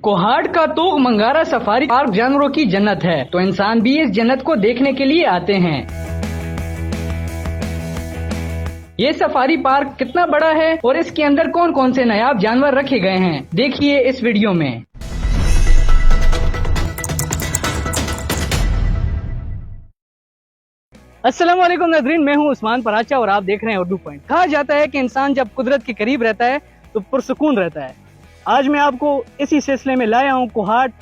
कोहाट का तोग मंगारा safari park जानवरों की जन्नत है, तो इंसान भी इस जन्नत को देखने के लिए आते हैं। ये सफारी पार्क कितना बड़ा है और इसके अंदर कौन कौन से नायाब जानवर रखे गए हैं, देखिए इस वीडियो में। अस्सलाम वालेकुम नाज़रीन, मैं हूं उस्मान पराचा और आप देख रहे हैं उर्दू पॉइंट। कहा जाता है कि इंसान जब कुदरत के करीब रहता है तो पुरसुकून रहता है। आज मैं आपको इसी सिलसिले में लाया हूं कोहाट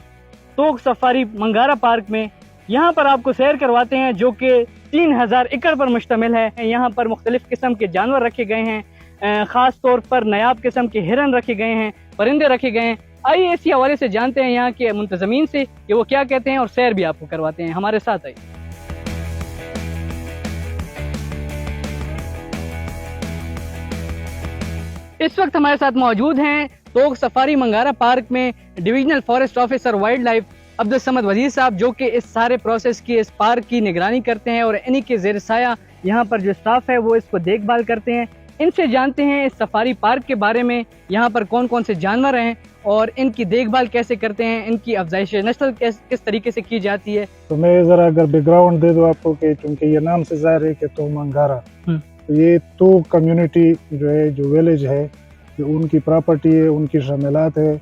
तोग सफारी मंगारा पार्क में। यहां पर आपको सैर करवाते हैं जो कि 3000 एकड़ पर मुश्तमिल है। यहां पर मुख्तलिफ किस्म के जानवर रखे गए हैं, खास तौर पर नायाब किस्म के हिरन रखे गए हैं, परिंदे रखे गए हैं। आइए इसी हवाले से जानते हैं यहाँ के मुंतजमीन से कि वो क्या कहते हैं और सैर भी आपको करवाते हैं। हमारे साथ आइए। इस वक्त हमारे साथ मौजूद हैं तोग सफारी मंगारा पार्क में divisional forest officer wild life Abdul Samad वजीर साहब, जो कि इस सारे प्रोसेस की, इस पार्क की निगरानी करते हैं और इन्हीं के ज़ेर साया यहाँ पर जो स्टाफ है वो इसको देखभाल करते हैं। इनसे जानते हैं इस सफारी पार्क के बारे में, यहाँ पर कौन कौन से जानवर हैं और इनकी देखभाल कैसे करते हैं, इनकी अफजाइश नस्ल किस तरीके से की जाती है। तो मैं ज़रा अगर बैकग्राउंड दे दूँ आपको कि चूँकि ये नाम से ज़ाहिर है कि तोग मंगारा, तो ये तोग कम्युनिटी जो है, जो विलेज है, जो उनकी प्रॉपर्टी है, उनकी शामिलात है,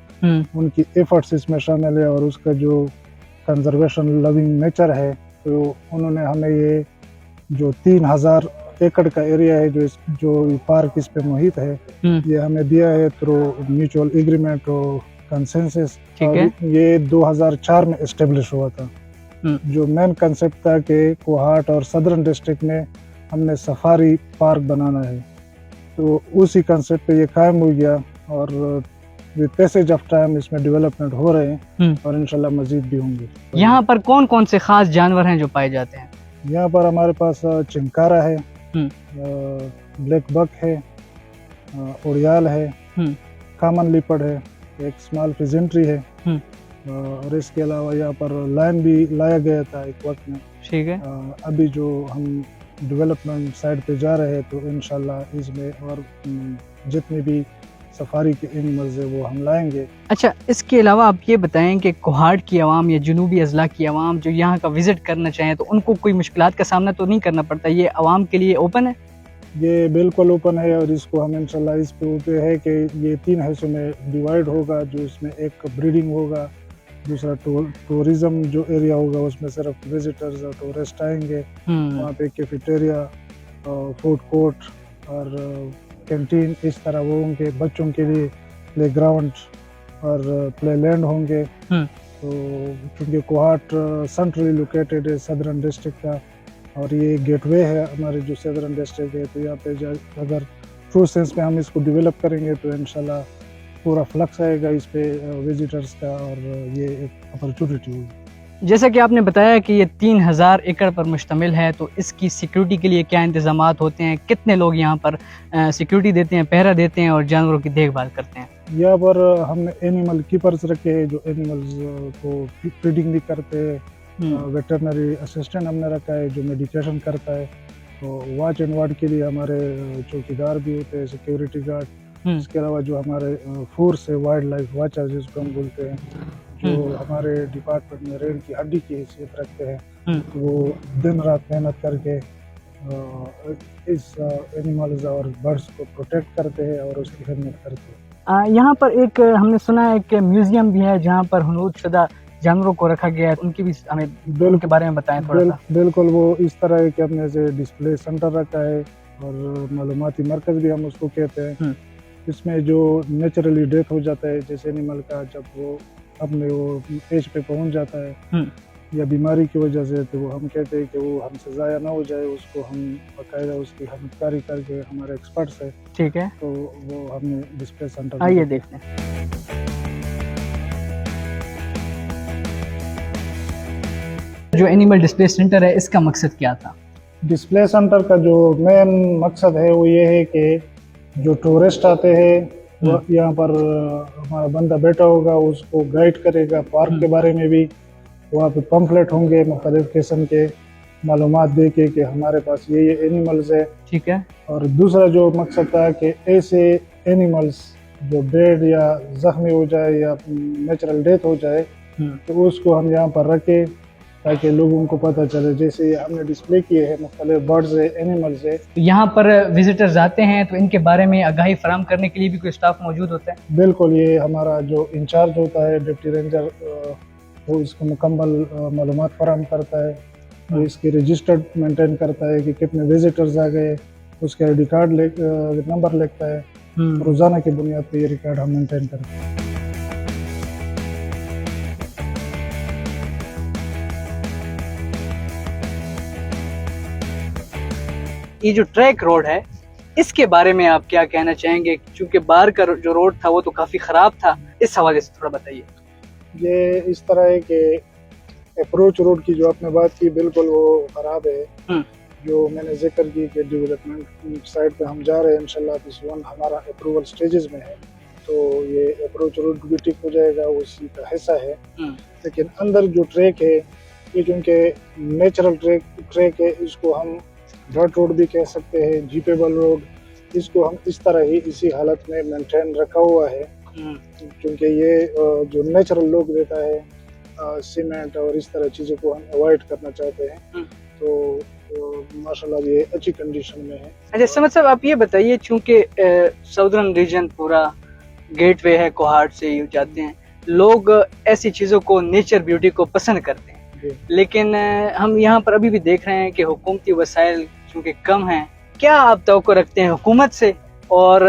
उनकी एफर्ट्स इसमें शामिल है और उसका जो कंजर्वेशन लविंग नेचर है, तो उन्होंने हमें ये जो 3000 एकड़ का एरिया है जो पार्क इस पे मुहित है, ये हमें दिया है थ्रू म्यूचुअल एग्रीमेंट और कंसेंसस। ये 2004 में एस्टेब्लिश हुआ था। जो मेन कंसेप्ट था कि कोहाट और सदर्न डिस्ट्रिक्ट में हमने सफारी पार्क बनाना है, तो उसी कंसेप्ट पे ये कायम हो गया और विद पैसेज ऑफ टाइम इसमें डेवलपमेंट हो रहे हैं और इंशाल्लाह मजीद भी होंगे। यहाँ पर कौन कौन से खास जानवर हैं जो पाए जाते हैं? यहाँ पर हमारे पास चिंकारा है, ब्लैक बक है, उड़ियाल है, कॉमन लिपर्ड है, एक स्मॉल फिजेंट्री है और इसके अलावा यहाँ पर लायन भी लाया गया था एक वक्त में। ठीक है। अभी जो हम डेवलपमेंट साइड पे जा रहे हैं तो इंशाल्लाह इसमें और जितने भी सफारी के एनिमल्स है वो हम लाएंगे। अच्छा, इसके अलावा आप ये बताएं कि कोहाट की आवाम या जुनूबी अजला की आवाम जो यहाँ का विजिट करना चाहें तो उनको कोई मुश्किलात का सामना तो नहीं करना पड़ता? ये आवाम के लिए ओपन है? ये बिल्कुल ओपन है और इसको हम इंशाल्लाह इस पे है कि ये 3 हिस्सों में डिवाइड होगा, जो इसमें एक ब्रीडिंग होगा, दूसरा टूरिज्म जो एरिया होगा उसमें सिर्फ विजिटर्स और टूरिस्ट आएंगे। वहाँ पे कैफेटेरिया, फूड कोर्ट और कैंटीन इस तरह वो होंगे। बच्चों के लिए प्ले ग्राउंड और प्ले लैंड होंगे। तो क्योंकि कोहाट सेंट्रली लोकेटेड है सदर्न डिस्ट्रिक्ट का और ये गेटवे है हमारे जो सदर्न डिस्ट्रिक्ट है, तो यहाँ पे अगर ट्रू सेंस में हम इसको डेवलप करेंगे तो इंशाल्लाह पूरा फ्लक्स आएगा इस पे विजिटर्स का और ये एक अपॉर्चुनिटी होगी। जैसा कि आपने बताया कि ये 3000 एकड़ पर मुश्तमिल है, तो इसकी सिक्योरिटी के लिए क्या इंतजामात होते हैं? कितने लोग यहाँ पर सिक्योरिटी देते हैं, पहरा देते हैं और जानवरों की देखभाल करते हैं? यहाँ पर हमने एनिमल कीपर्स रखे हैं जो एनिमल्स को फीडिंग भी करते हैं। वेटरनरी असिस्टेंट हमने रखा है जो मेडिकेशन करता है। तो वॉच एंड वार्ड के लिए हमारे चौकीदार भी होते हैं, सिक्योरिटी गार्ड। इसके अलावा जो हमारे फोर्स है, वाइल्ड लाइफ वाचर जिसको हम बोलते हैं, जो हमारे डिपार्टमेंट में रेल की हड्डी की हैसियत रखते हैं, वो दिन रात मेहनत करके इस एनिमल्स और बर्ड्स को प्रोटेक्ट करते हैं और उसकी खिदमत करते हैं। यहाँ पर एक हमने सुना है कि म्यूजियम भी है जहाँ पर हुनूद शुदा जानवरों को रखा गया है, उनकी भी हमें उनके बारे में बताएं थोड़ा सा। बिल्कुल, वो इस तरह है कि हमने से डिस्प्ले सेंटर रखा है और मालूमाती मरकज भी हम उसको कहते हैं। इसमें जो नेचुरली डेथ हो जाता है जैसे एनिमल का, जब वो अपने वो एज पे पहुंच जाता है या बीमारी की वजह से, तो वो हम कहते हैं कि वो हमसे ज़ाया ना हो जाए, उसको हम बाकायदा उसकी खदमतकारी करके हमारे एक्सपर्ट्स है। ठीक है। तो वो हमने डिस्प्ले सेंटर। आइए देखते हैं। जो एनिमल डिस्प्ले सेंटर है इसका मकसद क्या था? डिस्प्ले सेंटर का जो मेन मकसद है वो ये है कि जो टूरिस्ट आते हैं वो यहाँ पर हमारा बंदा बैठा होगा, उसको गाइड करेगा पार्क के बारे में भी। वहाँ पे पम्फलेट होंगे मुख्तलिफ किस्म के मालूमात दे के कि हमारे पास ये एनिमल्स है। ठीक है। और दूसरा जो मकसद था कि ऐसे एनिमल्स जो बेड या जख्मी हो जाए या नेचुरल डेथ हो जाए तो उसको हम यहाँ पर रखें ताकि लोगों को पता चले। जैसे हमने डिस्प्ले किए हैं मुख्तलिफ बर्ड्स है, एनिमल्स है। यहाँ पर विजिटर्स आते हैं तो इनके बारे में आगाही फराहम करने के लिए भी कोई स्टाफ मौजूद होता है? बिल्कुल, ये हमारा जो इंचार्ज होता है डिप्टी रेंजर, वो इसको मुकम्मल मालूमात फराहम करता है, वो इसकी रजिस्टर्ड मेंटेन करता है कि कितने विजिटर्स आ गए, उसके ID कार्ड नंबर लिखता है। रोज़ाना की बुनियाद पर ये रिकॉर्ड हम मेंटेन करते हैं। ये जो ट्रैक रोड है इसके बारे में आप क्या कहना चाहेंगे? क्योंकि बाहर का जो रोड था वो तो काफ़ी ख़राब था, इस हवाले से थोड़ा बताइए। ये इस तरह है कि अप्रोच रोड की जो आपने बात की बिल्कुल वो ख़राब है। जो मैंने जिक्र की कि डेवलपमेंट साइड पे हम जा रहे हैं, इंशाल्लाह दिस वन हमारा अप्रूवल स्टेजेस में है, तो ये अप्रोच रोड भी ठीक हो जाएगा, वो उसी का हिस्सा है। लेकिन अंदर जो ट्रैक है ये चूँकि नेचुरल ट्रैक है, इसको हम डर्ट रोड भी कह सकते हैं, जीपेबल रोड, इसको हम इस तरह ही इसी हालत में मेंटेन रखा हुआ है। क्योंकि ये जो नेचुरल लुक देता है सीमेंट और इस तरह चीज़ों को हम अवॉइड करना चाहते हैं, तो माशाल्लाह ये अच्छी कंडीशन में है। अच्छा समद साहब, आप ये बताइए, चूँकि साउदर्न रीजन पूरा गेटवे है, कोहाट से जाते हैं लोग, ऐसी चीज़ों को, नेचर ब्यूटी को पसंद करते हैं, लेकिन हम यहाँ पर अभी भी देख रहे हैं कि हुकूमती वसाइल चूँकि कम हैं। क्या आप तवक्को रखते हैं हुकूमत से, और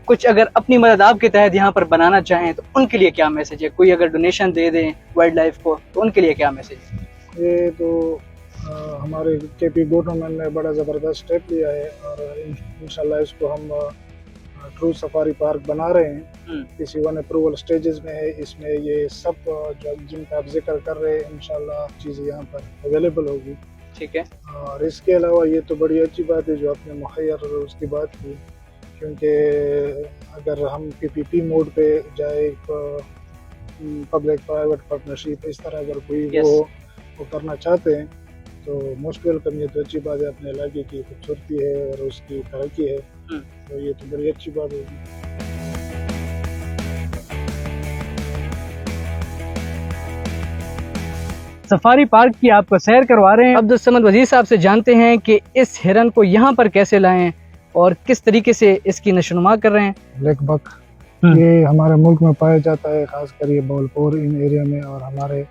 कुछ अगर अपनी मदद आपके तहत यहाँ पर बनाना चाहें तो उनके लिए क्या मैसेज है? कोई अगर डोनेशन दे दें वाइल्ड लाइफ को तो उनके लिए क्या मैसेज है? ये तो हमारे KP गवर्नमेंट ने बड़ा ज़बरदस्त स्टेप लिया है और इंशाल्लाह इसको हम ट्रू सफारी पार्क बना रहे हैं। इसी वन अप्रूवल स्टेजेस में है। इसमें ये सब जो जिनका आप जिक्र कर रहे हैं इंशाल्लाह चीज़ें यहाँ पर अवेलेबल होगी। ठीक है। और इसके अलावा ये तो बड़ी अच्छी बात है जो आपने मुहैयर उसकी बात की, क्योंकि अगर हम PPP मोड पे जाए, पब्लिक प्राइवेट पार्टनरशिप, इस तरह अगर कोई वो करना चाहते हैं तो मोस्ट वेलकम। ये तो अच्छी बात है, अपने इलाके की खूबसूरती है और उसकी तरक्की है, तो ये तो बड़ी अच्छी बात होगी। सफारी पार्क की आपको सैर करवा रहे हैं। अब्दुल समद वजीर साहब से जानते हैं कि इस हिरन को यहाँ पर कैसे लाएं और किस तरीके से इसकी नशोनुमा कर रहे हैं। ब्लैक बक ये हमारे मुल्क में पाया जाता है, खासकर ये बौलपुर इन एरिया में, और हमारे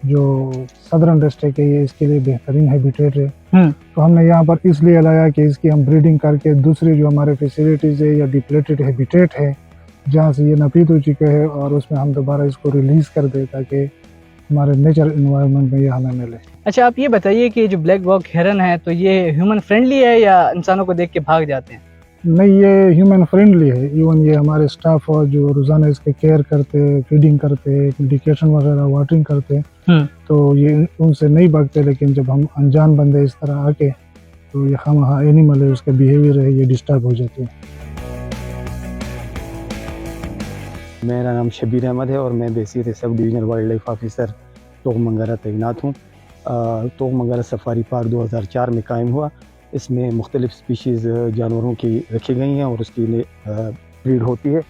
जो सदर्न डिस्ट्रिक्ट है ये इसके लिए बेहतरीन हैबिटेट है। तो हमने यहाँ पर इसलिए लाया कि इसकी हम ब्रीडिंग करके दूसरी जो हमारे फैसिलिटीज़ है या डिप्लेटेड हैबिटेट है जहाँ से ये नापीद हो चुके हैं, और उसमें हम दोबारा इसको रिलीज़ कर दें ताकि हमारे नेचर इन्वायरमेंट में ये हमें मिले। अच्छा, आप ये बताइए कि जो ब्लैक बक हिरन है तो ये ह्यूमन फ्रेंडली है या इंसानों को देख के भाग जाते हैं? नहीं, ये ह्यूमन फ्रेंडली है। इवन ये हमारे स्टाफ और जो रोजाना इसके केयर करते हैं, फीडिंग करते हैं, मेडिकेशन वगैरह वाटरिंग करते हैं, तो ये उनसे नहीं भागते। लेकिन जब हम अनजान बंदे इस तरह आके, तो ये खामखा एनिमल है, उसका बिहेवियर है, ये डिस्टर्ब हो जाते हैं। मेरा नाम शबीर अहमद है और मैं बेसियत सब divisional wild life officer Togmangra तैनात हूँ। तोगमंगरा सफारी पार्क 2004 में कायम हुआ। इसमें मुख्तलिफ स्पीशीज़ जानवरों की रखी गई हैं और उसकी ब्रीड होती है।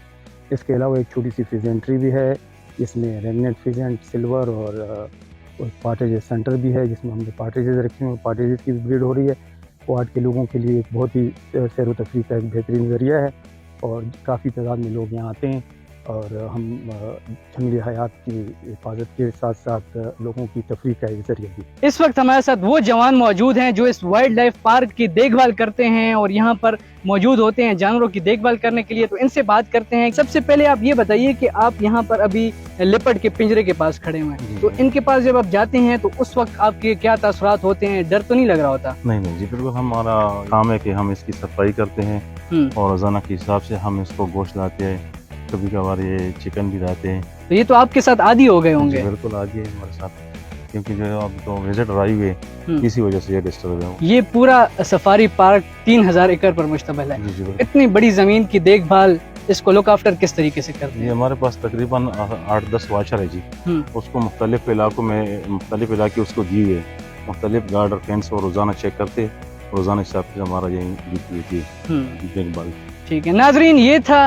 इसके अलावा एक छोटी सी फिजेंट्री भी है, इसमें रेगनेट फिजेंट, सिल्वर और पार्टेज सेंटर भी है जिसमें हमने पार्टेजेस रखे हैं। पार्टेजेस की ब्रीड हो रही है। क्वाड के लोगों के लिए एक बहुत ही सैर व तफरीह का एक बेहतरीन ज़रिया है और काफ़ी तादाद में लोग यहाँ आते हैं और हम जंगली हयात की हिफाजत के साथ साथ लोगों की तफरीह का एक जरिया भी। इस वक्त हमारे साथ वो जवान मौजूद हैं जो इस वाइल्ड लाइफ पार्क की देखभाल करते हैं और यहाँ पर मौजूद होते हैं जानवरों की देखभाल करने के लिए, तो इनसे बात करते हैं। सबसे पहले आप ये बताइए कि आप यहाँ पर अभी लेपर्ड के पिंजरे के पास खड़े हुए हैं, तो इनके पास जब आप जाते हैं तो उस वक्त आपके क्या तासुरात होते हैं? डर तो नहीं लग रहा होता? नहीं जी, बिल्कुल हमारा काम है कि हम इसकी सफाई करते हैं और रोजाना के हिसाब से हम इसको गोश्त लाते हैं, कभी कभार ये चिकन भी लाते हैं। तो ये तो आपके साथ आदी हो गए होंगे? बिल्कुल आदी है हमारे साथ, क्योंकि जो अब तो विजिटर आई हुए इसी वजह से ये डिस्टर्ब है। ये पूरा सफारी पार्क 3000 एकड़ पर मुश्तमिल है। इतनी बड़ी जमीन की देखभाल, इसको लुक आफ्टर किस तरीके से करते हैं? हमारे पास तकरीबन 8-10 वाचर है जी। उसको मुख्तलिफ इलाकों में मुख्तलिफ इलाके उसको दिए हुए, मुख्तलिफ गार्ड और फेंस और रोजाना चेक करते, रोजाना हिसाब से हमारा यही देखभाल। ठीक है नाजरीन, ये था